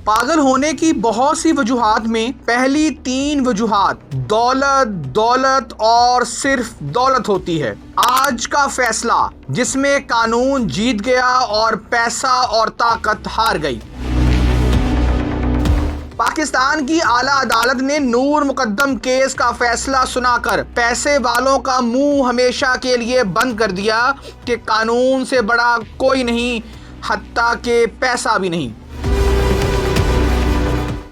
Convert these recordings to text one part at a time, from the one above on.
پاگل ہونے کی بہت سی وجوہات میں پہلی 3 وجوہات دولت، دولت اور صرف دولت ہوتی ہے۔ آج کا فیصلہ جس میں قانون جیت گیا اور پیسہ اور طاقت ہار گئی۔ پاکستان کی اعلیٰ عدالت نے نور مقدم کیس کا فیصلہ سنا کر پیسے والوں کا منہ ہمیشہ کے لیے بند کر دیا کہ قانون سے بڑا کوئی نہیں، حتیٰ کہ پیسہ بھی نہیں۔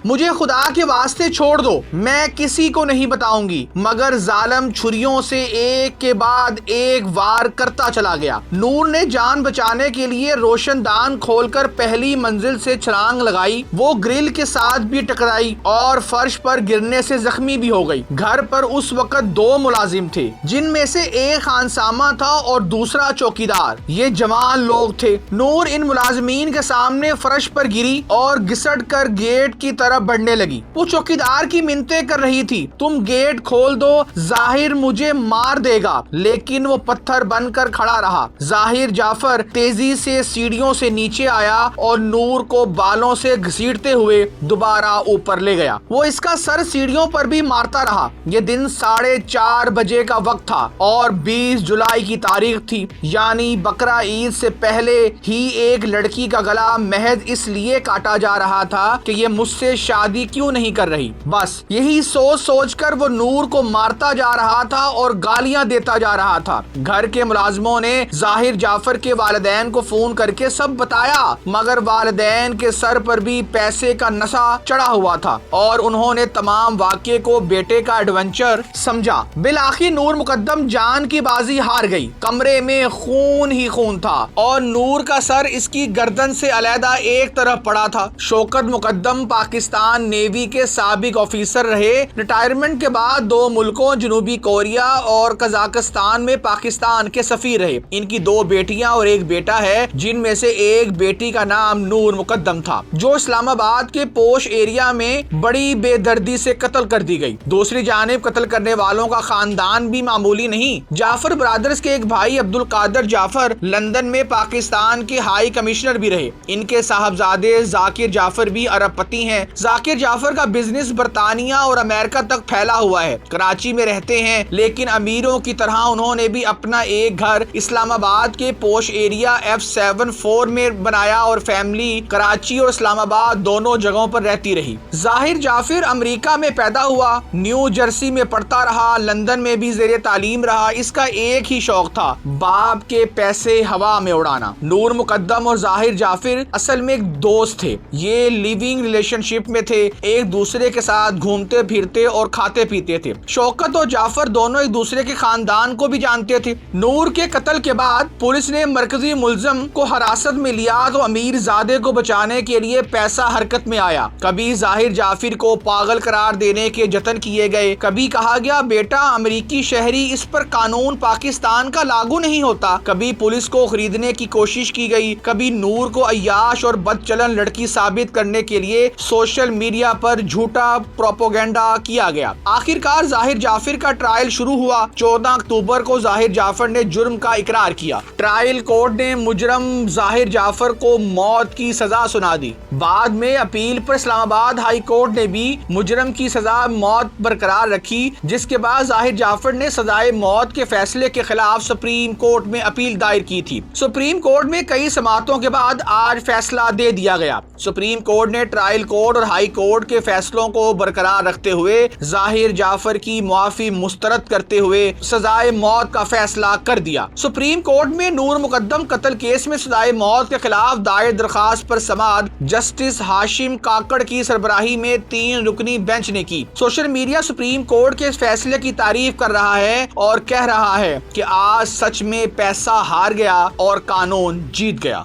مجھے خدا کے واسطے چھوڑ دو، میں کسی کو نہیں بتاؤں گی، مگر ظالم چھریوں سے ایک کے بعد ایک وار کرتا چلا گیا۔ نور نے جان بچانے کے لیے روشن دان کھول کر پہلی منزل سے چھلانگ لگائی۔ وہ گرل کے ساتھ بھی ٹکرائی اور فرش پر گرنے سے زخمی بھی ہو گئی۔ گھر پر اس وقت 2 ملازم تھے، جن میں سے ایک خانسامہ تھا اور دوسرا چوکیدار۔ یہ جوان لوگ تھے۔ نور ان ملازمین کے سامنے فرش پر گری اور گھسٹ کر گیٹ کی طرف بڑھنے لگی۔ وہ چوکیدار کی منتیں کر رہی تھی، تم گیٹ کھول دو، ظاہر مجھے مار دے گا، لیکن وہ پتھر بن کر کھڑا رہا۔ ظاہر جعفر تیزی سے سیڑھیوں سے نیچے آیا اور نور کو بالوں سے گھسیٹتے ہوئے دوبارہ اوپر لے گیا۔ وہ اس کا سر سیڑھیوں پر بھی مارتا رہا۔ یہ دن 4:30 بجے کا وقت تھا اور 20 جولائی کی تاریخ تھی، یعنی بقرہ عید سے پہلے ہی ایک لڑکی کا گلا محض اس لیے کاٹا جا رہا تھا کہ یہ مجھ سے شادی کیوں نہیں کر رہی۔ بس یہی سوچ سوچ کر وہ نور کو مارتا جا رہا تھا اور گالیاں دیتا جا رہا تھا۔ گھر کے ملازموں نے ظاہر جعفر کے والدین کو فون کر کے سب بتایا، مگر والدین کے سر پر بھی پیسے کا نشہ چڑھا ہوا تھا اور انہوں نے تمام واقعے کو بیٹے کا ایڈونچر سمجھا۔ بالآخر نور مقدم جان کی بازی ہار گئی۔ کمرے میں خون ہی خون تھا اور نور کا سر اس کی گردن سے علیحدہ ایک طرف پڑا تھا۔ شوکت مقدم پاکستان نیوی کے سابق آفیسر رہے۔ ریٹائرمنٹ کے بعد 2 ملکوں جنوبی کوریا اور قزاقستان میں پاکستان کے سفیر رہے۔ ان کی 2 بیٹیاں اور ایک بیٹا ہے، جن میں سے ایک بیٹی کا نام نور مقدم تھا، جو اسلام آباد کے پوش ایریا میں بڑی بے دردی سے قتل کر دی گئی۔ دوسری جانب قتل کرنے والوں کا خاندان بھی معمولی نہیں۔ جعفر برادرز کے ایک بھائی عبدالقادر جعفر لندن میں پاکستان کے ہائی کمشنر بھی رہے۔ ان کے صاحبزادے ذاکر جعفر بھی ارب پتی ہیں۔ ذاکر جعفر کا بزنس برطانیہ اور امریکہ تک پھیلا ہوا ہے۔ کراچی میں رہتے ہیں، لیکن امیروں کی طرح انہوں نے بھی اپنا ایک گھر اسلام آباد کے پوش ایریا F74 میں بنایا اور فیملی کراچی اور اسلام آباد دونوں جگہوں پر رہتی رہی۔ ظاہر جعفر امریکہ میں پیدا ہوا، نیو جرسی میں پڑھتا رہا، لندن میں بھی زیر تعلیم رہا۔ اس کا ایک ہی شوق تھا، باپ کے پیسے ہوا میں اڑانا۔ نور مقدم اور ظاہر جعفر اصل میں ایک دوست تھے۔ یہ لیونگ ریلیشن شپ میں تھے، ایک دوسرے کے ساتھ گھومتے پھرتے اور کھاتے پیتے تھے۔ شوکت اور جعفر دونوں ایک دوسرے کے خاندان کو بھی جانتے تھے۔ نور کے قتل کے بعد پولیس نے مرکزی ملزم کو حراست میں لیا تو امیر زادے کو بچانے کے لیے پیسہ حرکت میں آیا۔ کبھی ظاہر جعفر کو پاگل قرار دینے کے جتن کیے گئے، کبھی کہا گیا بیٹا امریکی شہری، اس پر قانون پاکستان کا لاگو نہیں ہوتا، کبھی پولیس کو خریدنے کی کوشش کی گئی، کبھی نور کو عیاش اور بدچلن لڑکی ثابت کرنے کے لیے سوشل میڈیا پر جھوٹا پروپیگنڈا کیا گیا۔ آخرکار ظاہر جعفر کا ٹرائل شروع ہوا۔ 14 اکتوبر کو ظاہر جعفر نے جرم کا اقرار کیا۔ ٹرائل کورٹ نے مجرم ظاہر جعفر کو موت کی سزا سنا دی۔ بعد میں اپیل پر اسلام آباد ہائی کورٹ نے بھی مجرم کی سزا موت برقرار رکھی، جس کے بعد ظاہر جعفر نے سزائے موت کے فیصلے کے خلاف سپریم کورٹ میں اپیل دائر کی تھی۔ سپریم کورٹ میں کئی سماعتوں کے بعد آج فیصلہ دے دیا گیا۔ سپریم کورٹ نے ٹرائل کورٹ اور ہائی کورٹ کے فیصلوں کو برقرار رکھتے ہوئے ظاہر جعفر کی معافی مسترد کرتے ہوئے سزائے موت کا فیصلہ کر دیا۔ سپریم کورٹ میں نور مقدم قتل کیس میں سزائے موت کے خلاف دائر درخواست پر سماعت جسٹس ہاشم کاکڑ کی سربراہی میں 3 رکنی بینچ نے کی۔ سوشل میڈیا سپریم کورٹ کے اس فیصلے کی تعریف کر رہا ہے اور کہہ رہا ہے کہ آج سچ میں پیسہ ہار گیا اور قانون جیت گیا۔